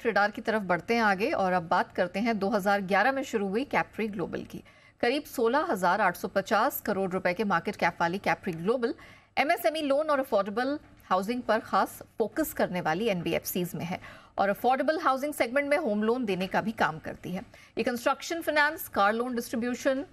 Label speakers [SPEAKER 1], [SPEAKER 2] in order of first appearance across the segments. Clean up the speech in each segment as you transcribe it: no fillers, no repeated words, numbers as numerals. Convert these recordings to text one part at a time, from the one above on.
[SPEAKER 1] Market radar की तरफ बढ़ते हैं आगे और अब बात करते हैं 2011 में शुरू हुई कैप्री ग्लोबल की। करीब 16,850 करोड़ रुपए के मार्केट कैप वाली कैप्री ग्लोबल एमएसएमई लोन और अफोर्डेबल हाउसिंग पर खास फोकस करने वाली एनबीएफसीज में है और अफोर्डेबल हाउसिंग सेगमेंट में होम लोन देने का भी काम करती है। ये construction finance, car loan distribution,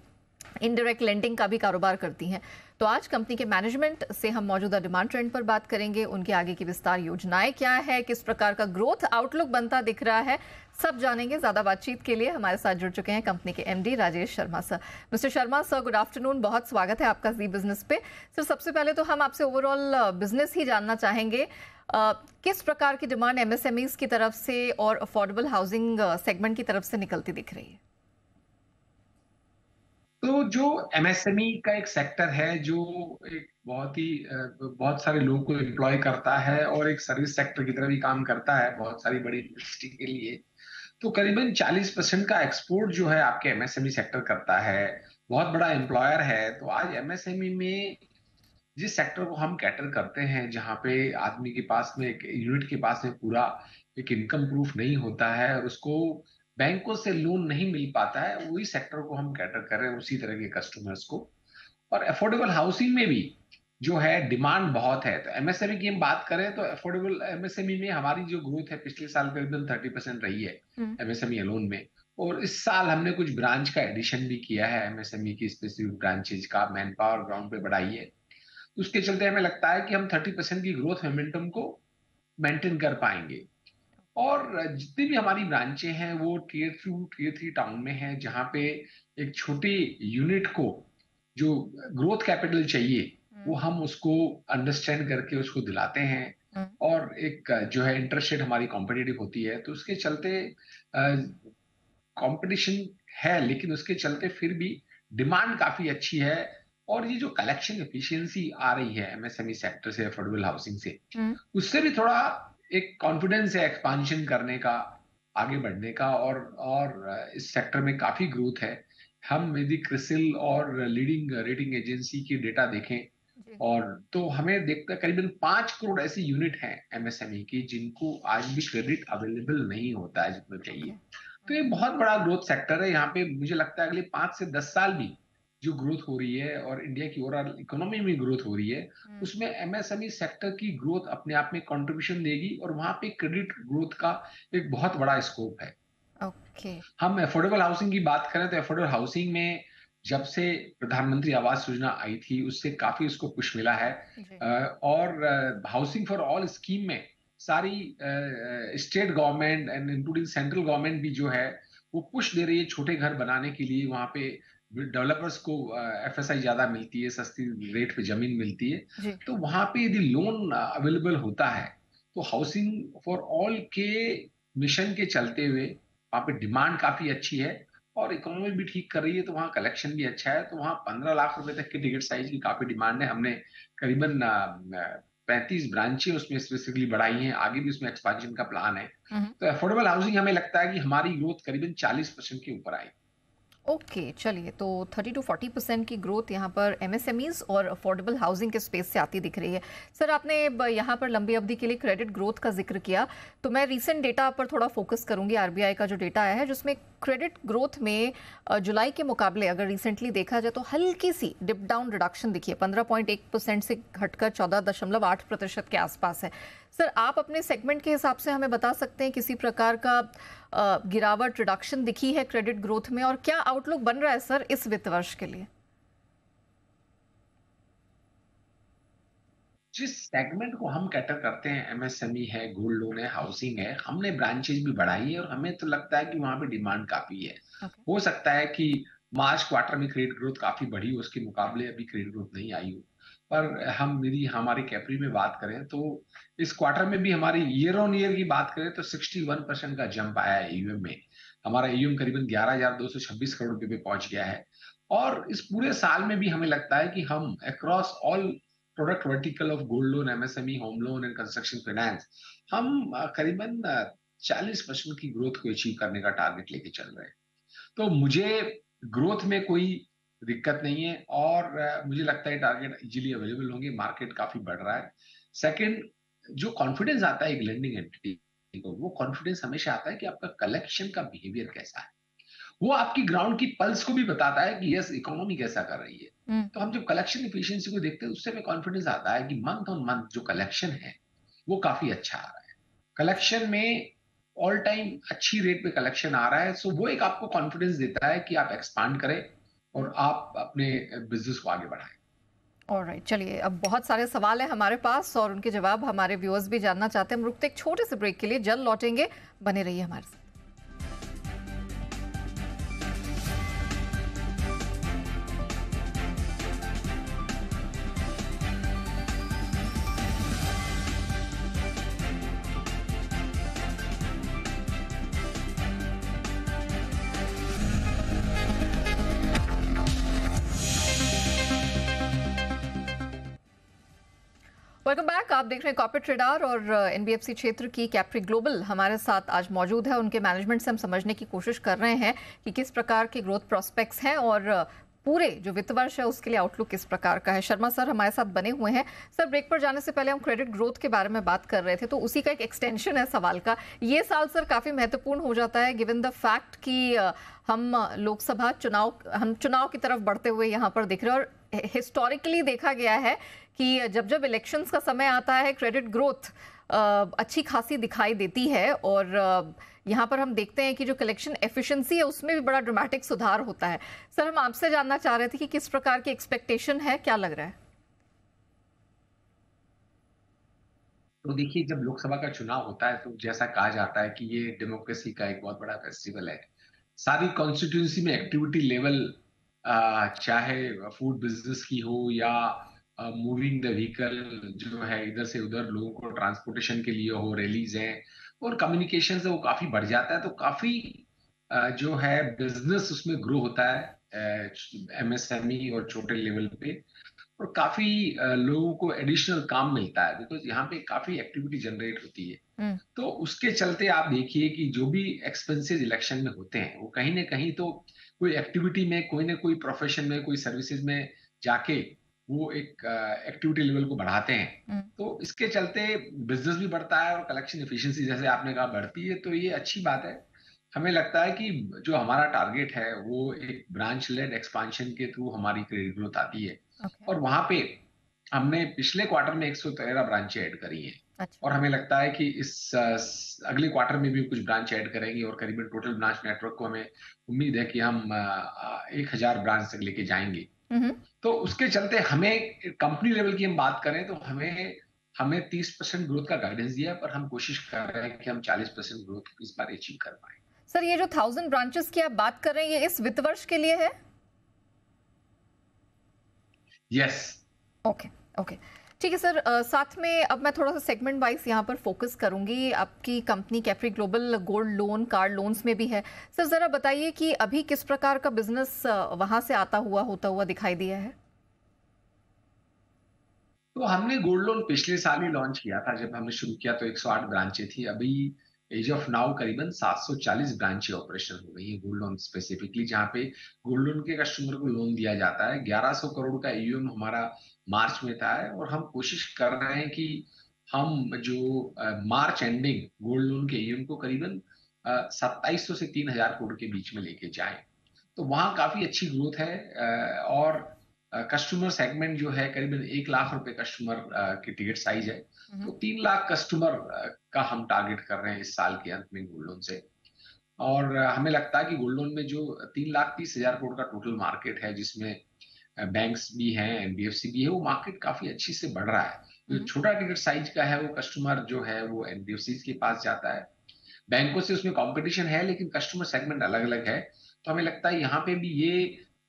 [SPEAKER 1] indirect lending का भी कारोबार करती हैं। तो आज कंपनी के मैनेजमेंट से हम मौजूदा डिमांड ट्रेंड पर बात करेंगे, उनके आगे की विस्तार योजनाएं क्या है, किस प्रकार का ग्रोथ आउटलुक बनता दिख रहा है, सब जानेंगे। ज्यादा बातचीत के लिए हमारे साथ जुड़ चुके हैं कंपनी के MD Rajesh Sharma sir. Mister Sharma sir, good afternoon, बहुत स्वागत है आपका जी बिजनेस पे। सर, सबसे पहले तो हम आपसे ओवरऑल बिजनेस ही जानना चाहेंगे। किस प्रकार की डिमांड एमएसएमईज की तरफ से और अफोर्डेबल हाउसिंग सेगमेंट की तरफ से निकलती दिख रही है?
[SPEAKER 2] तो जो एमएसएमई का एक सेक्टर है जो एक बहुत सारे लोगों को एम्प्लॉय करता है और एक सर्विस सेक्टर की तरह भी काम करता है बहुत सारी बड़ी इंडस्ट्री के लिए। तो करीबन 40% का एक्सपोर्ट जो है आपके एमएसएमई सेक्टर करता है, बहुत बड़ा एम्प्लॉयर है। तो आज एमएसएमई में जिस सेक्टर को हम कैटर करते हैं, जहाँ पे आदमी के पास में, एक यूनिट के पास में पूरा एक इनकम प्रूफ नहीं होता है और उसको बैंकों से लोन नहीं मिल पाता है, वही सेक्टर को हम कैटर कर रहे हैं, उसी तरह के कस्टमर्स को। और अफोर्डेबल हाउसिंग में भी जो है डिमांड बहुत है। तो एमएसएमई की हम बात करें तो अफोर्डेबल एमएसएमई में हमारी जो ग्रोथ है पिछले साल करीबन 30% रही है एमएसएमई अलोन में। और इस साल हमने कुछ ब्रांच का एडिशन भी किया है, एमएसएमई की स्पेसिफिक ब्रांचेज का मैन पावर ग्राउंड पे बढ़ाई है। तो उसके चलते हमें लगता है कि हम 30% की ग्रोथ मोमेंटम को मेंटेन कर पाएंगे। और जितनी भी हमारी ब्रांचें हैं वो टीयर 3 टाउन में है, जहाँ पे एक छोटी यूनिट को जो ग्रोथ कैपिटल चाहिए वो हम उसको अंडरस्टैंड करके उसको दिलाते हैं। और एक जो है इंटरेस्ट रेट हमारी कॉम्पिटिटिव होती है, तो उसके चलते कंपटीशन है, लेकिन उसके चलते फिर भी डिमांड काफी अच्छी है। और ये जो कलेक्शन एफिशिएंसी आ रही है एमएसएमई सेक्टर से, अफोर्डेबल हाउसिंग से, उससे भी थोड़ा एक कॉन्फिडेंस है एक्सपांशन करने का, आगे बढ़ने का। और इस सेक्टर में काफी ग्रोथ है। हम यदि क्रिसिल और लीडिंग रेटिंग एजेंसी की डेटा देखें और तो हमें देखते करीबन 5 करोड़ ऐसी यूनिट हैं एमएसएमई की जिनको आज भी क्रेडिट अवेलेबल नहीं होता है जितना चाहिए। तो ये बहुत बड़ा ग्रोथ सेक्टर है। यहाँ पे मुझे लगता है अगले 5 से 10 साल भी जो ग्रोथ हो रही है और इंडिया की ओवरऑल इकोनॉमी में ग्रोथ हो रही है, उसमें एमएसएमई सेक्टर की ग्रोथ अपने आप में कंट्रीब्यूशन देगी और वहां पे क्रेडिट ग्रोथ का एक बहुत बड़ा स्कोप है।
[SPEAKER 1] ओके।
[SPEAKER 2] हम अफोर्डेबल हाउसिंग की बात करें तो अफोर्डेबल हाउसिंग में जब से प्रधानमंत्री आवास योजना आई थी उससे काफी उसको पुश मिला है। और हाउसिंग फॉर ऑल स्कीम में सारी state government and including central government भी जो है वो पुश दे रही है छोटे घर बनाने के लिए। वहां पे डेवलपर्स को एफएसआई ज्यादा मिलती है, सस्ती रेट पे जमीन मिलती है। तो वहां पे यदि लोन अवेलेबल होता है तो हाउसिंग फॉर ऑल के मिशन के चलते हुए वहां पे डिमांड काफी अच्छी है और इकोनॉमी भी ठीक कर रही है, तो वहाँ कलेक्शन भी अच्छा है। तो वहाँ 15 लाख रुपए तक की टिकट साइज की काफी डिमांड है। हमने करीबन 35 ब्रांचें उसमें स्पेसिफिकली बढ़ाई हैं, आगे भी उसमें एक्सपांशन का प्लान है। तो अफोर्डेबल हाउसिंग हमें लगता है कि हमारी ग्रोथ करीबन 40% के ऊपर आई।
[SPEAKER 1] ओके, चलिए, तो 30 to 40% की ग्रोथ यहाँ पर एमएसएमईज और अफोर्डेबल हाउसिंग के स्पेस से आती दिख रही है। सर, आपने यहाँ पर लंबी अवधि के लिए क्रेडिट ग्रोथ का जिक्र किया, तो मैं रीसेंट डेटा पर थोड़ा फोकस करूंगी। आरबीआई का जो डेटा आया है जिसमें क्रेडिट ग्रोथ में जुलाई के मुकाबले अगर रिसेंटली देखा जाए तो हल्की सी डिप डाउन रिडक्शन दिखी है, 15.1% से घटकर 14.8% के आसपास है। सर, आप अपने सेगमेंट के हिसाब से हमें बता सकते हैं किसी प्रकार का गिरावट, रिडक्शन दिखी है क्रेडिट ग्रोथ में, और क्या आउटलुक बन रहा है सर इस वित्त वर्ष के लिए?
[SPEAKER 2] जिस सेगमेंट को हम कैटर करते हैं, एमएसएमई है, गोल्ड लोन है, हाउसिंग है, हमने ब्रांचेज भी बढ़ाई है और हमें तो लगता है कि वहां पे डिमांड काफी है।
[SPEAKER 1] ओके।
[SPEAKER 2] हो सकता है कि मार्च क्वार्टर में क्रेडिट ग्रोथ काफी बढ़ी हो, उसके मुकाबले अभी क्रेडिट ग्रोथ नहीं आई हो। पर हम यदि हमारी कैपरी में बात करें तो इस क्वार्टर में भी हमारी ईयर ऑन ईयर की बात करें तो 61% का जंप आया है ईयूएम में। हमारा ईयूएम करीबन 11,226 करोड़ रुपए पे पहुंच गया है। और इस पूरे साल में भी हमें लगता है कि हम across all product vertical of gold loan, MSME, home loan and construction finance, हम करीबन 40% की ग्रोथ को अचीव करने का टारगेट लेके चल रहे हैं। तो मुझे ग्रोथ में कोई दिक्कत नहीं है और मुझे लगता है टारगेट इजीली अवेलेबल होंगे। मार्केट काफी बढ़ रहा है। सेकंड, जो कॉन्फिडेंस आता है एक लेंडिंग एंटिटी को, वो कॉन्फिडेंस हमेशा आता है कि आपका कलेक्शन का बिहेवियर कैसा है। वो आपकी ग्राउंड की पल्स को भी बताता है कि यस इकोनॉमी कैसा कर रही है।
[SPEAKER 1] हम्म।
[SPEAKER 2] तो हम जब कलेक्शन एफिशिएंसी को देखते हैं उससे हमें कॉन्फिडेंस आता है कि मंथ ऑन मंथ जो कलेक्शन है वो काफी अच्छा आ रहा है। कलेक्शन में ऑल टाइम अच्छी रेट पे कलेक्शन आ रहा है, सो वो एक आपको कॉन्फिडेंस देता है कि आप एक्सपांड करें और आप अपने बिजनेस को आगे बढ़ाएं।
[SPEAKER 1] ऑलराइट, चलिए अब बहुत सारे सवाल हैं हमारे पास और उनके जवाब हमारे व्यूअर्स भी जानना चाहते हैं। हम रुकते एक छोटे से ब्रेक के लिए, जल्द लौटेंगे, बने रहिए हमारे साथ। Welcome back. आप देख रहे हैं कॉर्पोरेट ट्रेडर और एनबीएफसी क्षेत्र की कैप्री ग्लोबल हमारे साथ आज मौजूद है। उनके मैनेजमेंट से हम समझने की कोशिश कर रहे हैं कि किस प्रकार के ग्रोथ प्रोस्पेक्ट्स हैं और पूरे जो वित्त वर्ष है उसके लिए आउटलुक किस प्रकार का है। शर्मा सर हमारे साथ बने हुए हैं। सर, ब्रेक पर जाने से पहले हम क्रेडिट ग्रोथ के बारे में बात कर रहे थे, तो उसी का एक एक्सटेंशन है सवाल का। ये साल सर काफी महत्वपूर्ण हो जाता है गिवन द फैक्ट कि हम लोकसभा चुनाव की तरफ बढ़ते हुए यहाँ पर दिख रहे हैं और हिस्टोरिकली देखा गया है कि जब जब इलेक्शंस का समय आता है क्रेडिट ग्रोथ अच्छी खासी दिखाई देती है और यहाँ पर हम देखते हैं कि जो कलेक्शन एफिशिएंसी है उसमें भी बड़ा ड्रामेटिक सुधार होता है। सर, हम आपसे जानना चाह रहे थे कि किस प्रकार की एक्सपेक्टेशन है, क्या लग रहा है?
[SPEAKER 2] तो देखिए, जब लोकसभा का चुनाव होता है तो जैसा कहा जाता है कि ये डेमोक्रेसी का एक बहुत बड़ा फेस्टिवल है। सारी कॉन्स्टिट्यूंसी में एक्टिविटी लेवल, चाहे फूड बिजनेस की हो या मूविंग द व्हीकल जो है इधर से उधर लोगों को ट्रांसपोर्टेशन के लिए हो, रैलीज हैं और कम्युनिकेशन है, वो काफी बढ़ जाता है। तो काफी जो है बिजनेस उसमें ग्रो होता है एमएसएमई और छोटे लेवल पे, और काफी लोगों को एडिशनल काम मिलता है बिकॉज यहाँ पे काफी एक्टिविटी जनरेट होती है। तो उसके चलते आप देखिए कि जो भी एक्सपेंसेस इलेक्शन में होते हैं वो कहीं ना कहीं तो कोई एक्टिविटी में, कोई ना कोई प्रोफेशन में, कोई सर्विसेज में जाके वो एक एक्टिविटी लेवल को बढ़ाते हैं। तो इसके चलते बिजनेस भी बढ़ता है और कलेक्शन एफिशिएंसी जैसे आपने कहा बढ़ती है, तो ये अच्छी बात है। हमें लगता है कि जो हमारा टारगेट है वो एक ब्रांच लेड एक्सपांशन के थ्रू हमारी क्रेडिट ग्रोथ आती है। और वहां पे हमने पिछले क्वार्टर में 113 ब्रांचें ऐड करी हैं।
[SPEAKER 1] अच्छा।
[SPEAKER 2] और हमें लगता है कि इस अगले क्वार्टर में भी कुछ ब्रांच ऐड करेंगे और करीबन टोटल ब्रांच नेटवर्क को हमें उम्मीद है कि हम 1000 ब्रांच तक लेके जाएंगे। तो उसके चलते हमें कंपनी लेवल की हम बात करें तो हमें 30% ग्रोथ का गाइडेंस दिया है, पर हम कोशिश कर रहे हैं कि हम 40% ग्रोथ इस बार अचीव कर पाए।
[SPEAKER 1] सर, ये जो 1000 ब्रांचेस की आप बात कर रहे हैं ये इस वित्त वर्ष के लिए है?
[SPEAKER 2] यस।
[SPEAKER 1] ओके, ओके, ठीक है सर। साथ में अब मैं थोड़ा सा सेगमेंट वाइज यहाँ पर फोकस करूंगी। आपकी company Capri global gold loan, car loans में भी है। सर, जरा बताइए कि अभी किस प्रकार का बिजनेस वहां से होता हुआ दिखाई दिया है?
[SPEAKER 2] तो हमने गोल्ड लोन पिछले साल ही लॉन्च किया था। जब हमने शुरू किया तो 108 ब्रांचें थी। अभी एज ऑफ नाउ करीबन 740 ब्रांचें ऑपरेशन हो गई है गोल्ड लोन स्पेसिफिकली, जहाँ पे गोल्ड लोन के कस्टमर को लोन दिया जाता है। 1100 करोड़ का ईयूएम हमारा मार्च में था और हम कोशिश कर रहे हैं कि हम जो मार्च एंडिंग गोल्ड लोन के ईयूएम को करीबन 2700 से 3000 करोड़ के बीच में लेके जाएं। तो वहां काफी अच्छी ग्रोथ है। और कस्टमर सेगमेंट जो है करीबन 1 लाख रुपए कस्टमर की टिकट साइज है। तो 3 लाख कस्टमर का हम टारगेट कर रहे हैं इस साल के अंत में गोल्ड लोन से। और हमें लगता है कि गोल्ड लोन में जो 3,30,000 करोड़ का टोटल मार्केट है, जिसमें बैंक्स भी हैं, एनबीएफसी भी है, वो मार्केट काफी अच्छी से बढ़ रहा है। जो छोटा टिकट साइज का है वो कस्टमर जो है वो एनबीएफसी के पास जाता है। बैंकों से उसमें कंपटीशन है लेकिन कस्टमर सेगमेंट अलग अलग है। तो हमें लगता है यहाँ पे भी ये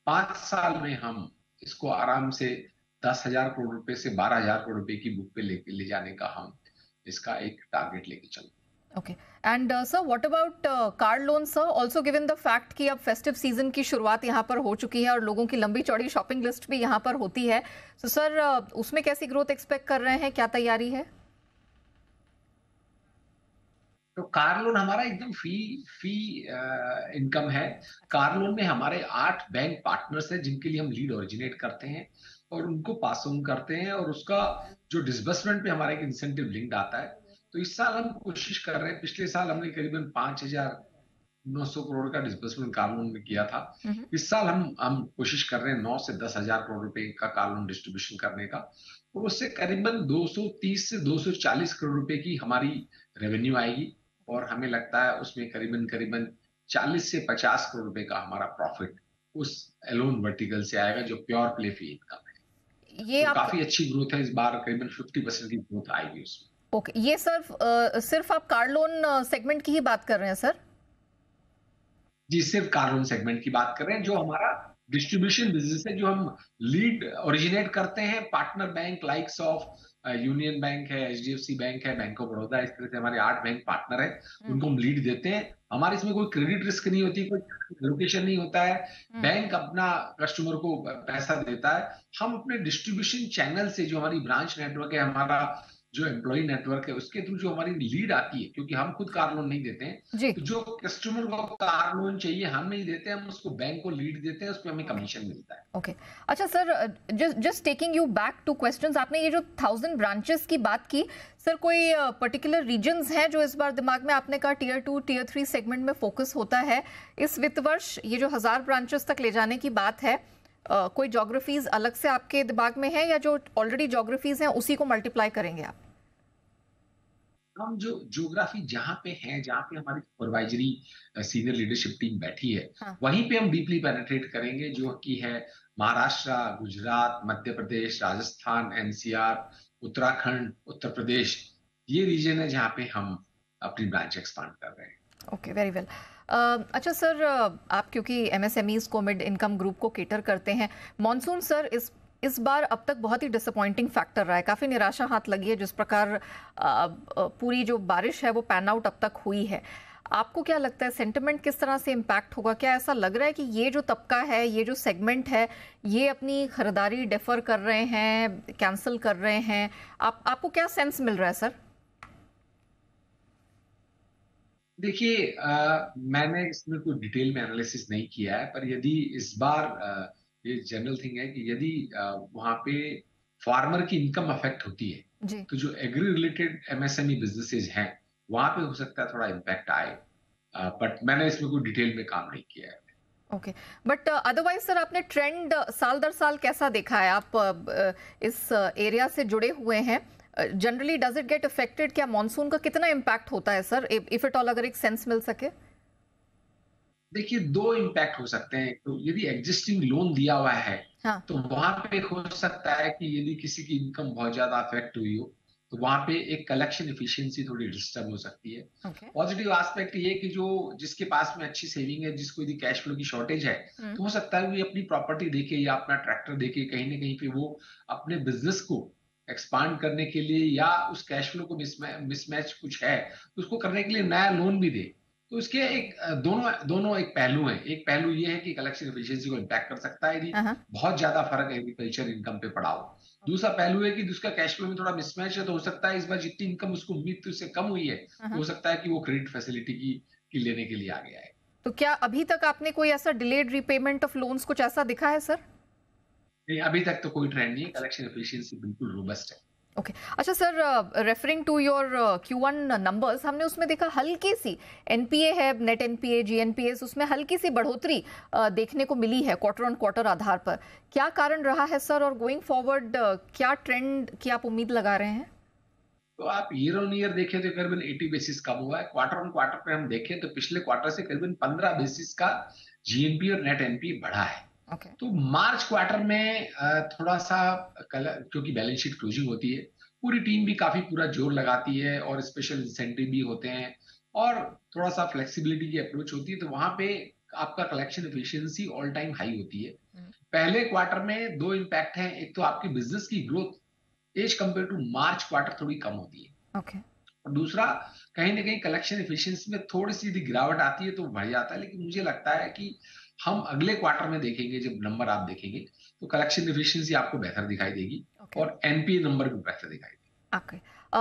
[SPEAKER 2] 5 साल में हम इसको आराम से 10,000 करोड़ रुपए से 12,000 करोड़ रुपए की बुक पे ले जाने का हम इसका एक टारगेट लेके चलते हैं।
[SPEAKER 1] Okay, and sir what about car loan sir, also given the fact कि अब फेस्टिव सीजन की शुरुआत यहाँ पर हो चुकी है और लोगों की लंबी चौड़ी शॉपिंग लिस्ट भी यहाँ पर होती है। तो सर उसमें कैसी ग्रोथ एक्सपेक्ट कर रहे हैं, क्या तैयारी है?
[SPEAKER 2] तो कार लोन हमारा एकदम फी इनकम है। कार लोन में हमारे 8 बैंक पार्टनर्स हैं जिनके लिए हम लीड ओरिजिनेट करते हैं और उनको पास ऑन करते हैं, और उसका जो डिसबर्समेंट पे हमारा एक इंसेंटिव लिंक्ड आता है। तो इस साल हम कोशिश कर रहे हैं, पिछले साल हमने करीबन 5,900 करोड़ का डिस्बर्समेंट कार लोन में किया था।
[SPEAKER 1] हम्म।
[SPEAKER 2] इस साल हम कोशिश कर रहे हैं 9 से 10 हजार करोड़ रुपए का कार लोन डिस्ट्रीब्यूशन करने का, और उससे करीबन 230 से 240 करोड़ रुपए की हमारी रेवेन्यू आएगी, और हमें लगता है उसमें करीबन करीबन 40 से 50 करोड़ रुपए का हमारा प्रॉफिट उस लोन वर्टिकल से आएगा, जो प्योर प्ले फी इनकम है।
[SPEAKER 1] ये
[SPEAKER 2] तो
[SPEAKER 1] आप
[SPEAKER 2] काफी अच्छी ग्रोथ है इस बार, करीबन 50% की ग्रोथ आएगी उसमें।
[SPEAKER 1] ओके, ये सिर्फ आप कार लोन सेगमेंट की ही बात कर रहे हैं सर?
[SPEAKER 2] जी, सिर्फ कार लोन सेगमेंट की बात कर रहे हैं। जो हमारा डिस्ट्रीब्यूशन बिजनेस है, जो हम लीड ओरिजिनेट करते हैं, partner bank likes of union bank है, एचडीएफसी बैंक है, बैंक ऑफ बड़ौदा, इस तरह से हमारे 8 बैंक पार्टनर है,
[SPEAKER 1] हम्म।
[SPEAKER 2] उनको हम लीड देते हैं। हमारे इसमें कोई क्रेडिट रिस्क नहीं होती, कोई लोकेशन नहीं होता है।
[SPEAKER 1] हम्म।
[SPEAKER 2] बैंक अपना कस्टमर को पैसा देता है। हम अपने डिस्ट्रीब्यूशन चैनल से, जो हमारी ब्रांच नेटवर्क है, हमारा जो एम्प्लॉय नेटवर्क है, उसके थ्रू जो हमारी लीड आती है, क्योंकि हम खुद कार लोन नहीं देते हैं,
[SPEAKER 1] जी।
[SPEAKER 2] तो जो कस्टमर को कार लोन चाहिए हम नहीं देते, हम उसको बैंक को लीड देते हैं, उस पर हमें
[SPEAKER 1] ओके
[SPEAKER 2] कमीशन मिलता है।
[SPEAKER 1] ओके। अच्छा sir, just taking you back two questions, आपने ये जो 1000 ब्रांचेस की बात की, सर कोई पर्टिकुलर रीजन्स हैं जो इस बार दिमाग में, आपने कहा टीयर 2 टीयर 3 सेगमेंट में फोकस होता है इस वित्त वर्ष, ये जो 1000 ब्रांचेस तक ले जाने की बात है, कोई ज्योग्राफीज अलग से आपके दिमाग में है, या जो ऑलरेडी ज्योग्राफीज हैं उसी को मल्टीप्लाई करेंगे आप?
[SPEAKER 2] हम जो ज्योग्राफी जहां पे है, जहां पे हमारी सुपरवाइजरी सीनियर लीडरशिप टीम बैठी है,
[SPEAKER 1] हाँ।
[SPEAKER 2] वहीं पे हम डीपली पेनिट्रेट करेंगे, जो कि है महाराष्ट्र, गुजरात, मध्य प्रदेश, राजस्थान, एनसीआर, उत्तराखंड, उत्तर प्रदेश। ये रीजन है जहां पे हम अपनी ब्रांच एक्सपांड कर रहे हैं।
[SPEAKER 1] Okay, very well. अच्छा सर, आप क्योंकि एमएसएमईज को, मिड इनकम ग्रुप को केटर करते हैं, मॉनसून सर इस बार अब तक बहुत ही डिसअपॉइंटिंग फैक्टर रहा है, काफ़ी निराशा हाथ लगी है जिस प्रकार पूरी जो बारिश है वो पैन आउट अब तक हुई है। आपको क्या लगता है, सेंटिमेंट किस तरह से इम्पैक्ट होगा? क्या ऐसा लग रहा है कि ये जो तबका है, ये जो सेगमेंट है, ये अपनी खरीदारी डेफर कर रहे हैं, कैंसिल कर रहे हैं? आपको क्या सेंस मिल रहा है सर?
[SPEAKER 2] देखिए, मैंने इसमें कोई डिटेल में एनालिसिस नहीं किया है, पर यदि इस बार ये जनरल थिंग है कि यदि वहां पे फार्मर की इनकम अफेक्ट होती है,
[SPEAKER 1] जी।
[SPEAKER 2] तो जो एग्री रिलेटेड एमएसएमई बिजनेसेस हैं, वहां पे हो सकता है थोड़ा इम्पैक्ट आए, बट मैंने इसमें कोई डिटेल में काम नहीं किया है।
[SPEAKER 1] ओके, बट अदरवाइज सर, आपने ट्रेंड साल दर साल कैसा देखा है? आप इस एरिया से जुड़े हुए हैं, generally does it get affected? क्या मॉनसून का कितना इम्पैक्ट होता है सर, इफ इट ऑल, अगर एक सेंस मिल सके?
[SPEAKER 2] देखिए, दो इम्पैक्ट हो सकते हैं। तो यदि एग्जिस्टिंग लोन दिया हुआ है,
[SPEAKER 1] हाँ।
[SPEAKER 2] तो वहां पे हो सकता है कि यदि किसी की इनकम बहुत ज्यादा अफेक्ट हुई हो, तो वहां पे एक कलेक्शन एफिशिएंसी थोड़ी डिस्टर्ब हो सकती है।
[SPEAKER 1] ओके।
[SPEAKER 2] पॉजिटिव एस्पेक्ट ये कि जो जिसके पास में अच्छी सेविंग है, जिसको यदि कैश फ्लो की शॉर्टेज है,
[SPEAKER 1] हम्म।
[SPEAKER 2] तो हो सकता है वो अपनी प्रॉपर्टी देके या अपना ट्रैक्टर देके कहीं ना कहीं पे वो अपने बिजनेस को एक्सपांड करने के लिए, या उस कैश फ्लो को मिसमैच कुछ है तो उसको करने के लिए नया लोन भी दे। तो इसके एक दोनों दोनों एक पहलू हैं। एक पहलू ये है कि कलेक्शन एफिशिएंसी को इम्पैक्ट कर सकता है यदि
[SPEAKER 1] हाँ।
[SPEAKER 2] बहुत ज्यादा फर्क एग्रीकल्चर इनकम पे पड़ा हो। दूसरा पहलू है कि उसका कैश फ्लो में थोड़ा मिसमैच है, तो हो सकता है इस बार जितनी इनकम उसको उम्मीद थी उससे कम हुई है, तो
[SPEAKER 1] हाँ।
[SPEAKER 2] हो सकता है कि वो क्रेडिट फैसिलिटी की लेने के लिए आ गया है।
[SPEAKER 1] तो क्या अभी तक आपने कोई ऐसा डिलेड रीपेमेंट ऑफ लोन्स कुछ ऐसा दिखा है सर?
[SPEAKER 2] नहीं, अभी तक तो कोई ट्रेंड नहीं है, कलेक्शन एफिशिएंसी बिल्कुल रोबस्ट है।
[SPEAKER 1] ओके। अच्छा sir, referring to your Q1 numbers, हमने उसमें देखा हल्की सी एनपीए है, नेट एनपीए, जीएनपीए, उसमें हल्की सी बढ़ोतरी देखने को मिली है क्वार्टर ऑन क्वार्टर आधार पर। क्या कारण रहा है सर, और गोइंग फॉरवर्ड क्या ट्रेंड की आप उम्मीद लगा रहे हैं?
[SPEAKER 2] तो आप ईयर ऑन ईयर देखें तो करीबन 80 बेसिस कम हुआ है। क्वार्टर ऑन क्वार्टर पे हम देखें तो पिछले क्वार्टर से करीबन 15 बेसिस का जीएनपी और नेट एनपी बढ़ा है।
[SPEAKER 1] ओके।
[SPEAKER 2] तो मार्च क्वार्टर में थोड़ा सा क्योंकि बैलेंस शीट क्लोजिंग होती है, पूरी टीम भी काफी पूरा जोर लगाती है, और स्पेशल इंसेंटिव भी होते हैं, और थोड़ा सा फ्लेक्सिबिलिटी की अप्रोच होती है, तो वहां पे आपका collection efficiency all time high होती है। पहले क्वार्टर में दो इम्पैक्ट हैं। एक तो आपकी बिजनेस की growth as compared to March quarter थोड़ी कम होती है,
[SPEAKER 1] ओके।
[SPEAKER 2] और दूसरा कहीं ना कहीं कलेक्शन एफिशिएंसी में थोड़ी सी यदि गिरावट आती है तो बढ़ जाता है। लेकिन मुझे लगता है कि हम अगले क्वार्टर में देखेंगे, जब नंबर आप देखेंगे तो कलेक्शन एफिशिएंसी आपको बेहतर दिखाई देगी, और एनपीए नंबर भी बेहतर दिखाई देगी।
[SPEAKER 1] ओके।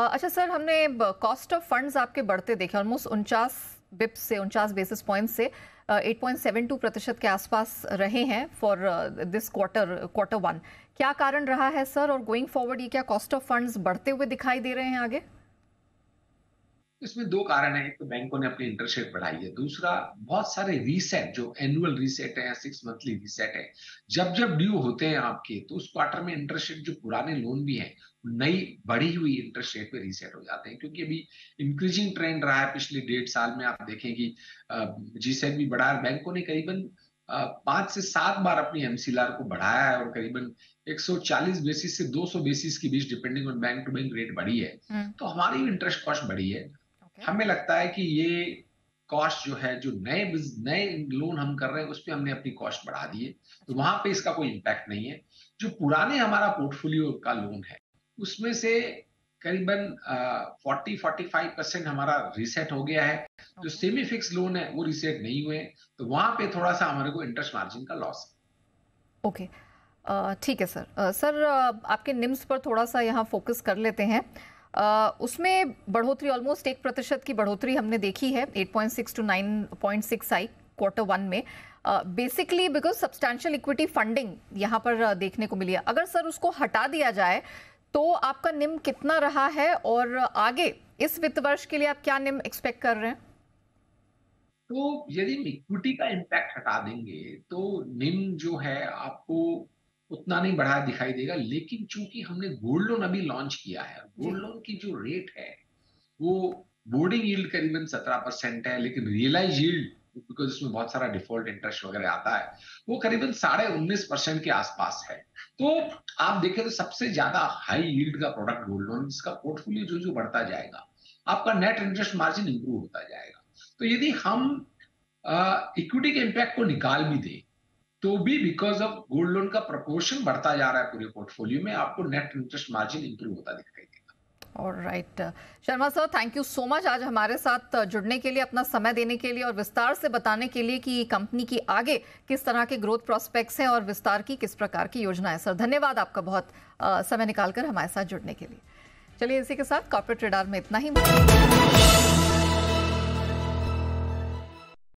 [SPEAKER 1] अच्छा सर, हमने कॉस्ट ऑफ फंड्स आपके बढ़ते देखे, ऑलमोस्ट 49 बिप्स से, 49 बेसिस पॉइंट से 8.72% के आसपास रहे हैं फॉर दिस क्वार्टर 1। क्या कारण रहा है सर, और गोइंग फॉरवर्ड ये क्या कॉस्ट ऑफ फंड्स बढ़ते हुए दिखाई दे रहे हैं आगे?
[SPEAKER 2] इसमें दो कारण है। एक तो बैंकों ने अपनी इंटरेस्ट रेट बढ़ाई है, दूसरा बहुत सारे रीसेट जो एनुअल रीसेट है या 6 मंथली रीसेट है, जब जब ड्यू होते हैं आपके, तो उस क्वार्टर में इंटरेस्ट रेट जो पुराने लोन भी हैं नई बढ़ी हुई इंटरेस्ट रेट पे रीसेट हो जाते हैं। क्योंकि अभी इंक्रीजिंग ट्रेंड रहा है पिछले 1.5 साल में। आप देखें कि जीसेट भी बढ़ा है, बैंकों ने करीबन 5 से 7 बार अपनी एमसीएलआर को बढ़ाया है, और करीबन 140 बेसिस से 200 बेसिस के बीच depending on bank to bank rate बढ़ी है। तो हमारी इंटरेस्ट कॉस्ट बढ़ी है। हमें लगता है कि ये कॉस्ट जो है, जो नए लोन हम कर रहे हैं, उस पर हमने अपनी कॉस्ट बढ़ा दी है, तो वहां पे इसका कोई इम्पैक्ट नहीं है। जो पुराने हमारा पोर्टफोलियो का लोन है, उसमें से करीबन 40-45% हमारा रीसेट हो गया है। जो सेमी फिक्स लोन है वो रीसेट नहीं हुए, तो वहां पे थोड़ा सा हमारे को इंटरेस्ट मार्जिन का लॉस है।
[SPEAKER 1] ओके, ठीक है सर। सर आपके निम्स पर थोड़ा सा यहाँ फोकस कर लेते हैं। उसमें बढ़ोतरी ऑलमोस्ट 1% की बढ़ोतरी हमने देखी है, 8.6 to 9.6 आई Q1 में, basically because substantial equity funding यहाँ पर देखने को मिली है। अगर सर उसको हटा दिया जाए तो आपका निम कितना रहा है, और आगे इस वित्त वर्ष के लिए आप क्या निम एक्सपेक्ट कर रहे हैं?
[SPEAKER 2] तो यदि इक्विटी का इम्पैक्ट हटा देंगे तो निम जो है आपको उतना नहीं बढ़ा दिखाई देगा। लेकिन चूंकि हमने गोल्ड लोन अभी लॉन्च किया है, गोल्ड लोन की जो रेट है वो बोर्डिंग यील्ड करीबन 17% है, लेकिन रियलाइज यील्ड, बिकॉज इसमें बहुत सारा डिफॉल्ट इंटरेस्ट वगैरह आता है, वो करीबन 19.5% के आसपास है। तो आप देखें तो सबसे ज्यादा हाई यील्ड का प्रोडक्ट गोल्ड लोन, इसका पोर्टफोलियो जो जो बढ़ता जाएगा आपका नेट इंटरेस्ट मार्जिन इंप्रूव होता जाएगा। तो यदि हम इक्विटी के इम्पैक्ट को निकाल भी दें तो भी बिकॉज ऑफ गोल्ड लोन का प्रपोर्शन बढ़ता जा रहा है पूरे पोर्टफोलियो में, आपको नेट इंटरेस्ट मार्जिन इंप्रूव होता दिखाई देगा।
[SPEAKER 1] Alright Sharma sir, thank you so much आज हमारे साथ जुड़ने के लिए, अपना समय देने के लिए और विस्तार से बताने के लिए कि कंपनी की आगे किस तरह के ग्रोथ प्रोस्पेक्ट्स हैं और विस्तार की किस प्रकार की योजना है। सर धन्यवाद आपका बहुत समय निकालकर हमारे साथ जुड़ने के लिए। चलिए इसी के साथ कॉर्पोरेट रडार में इतना ही।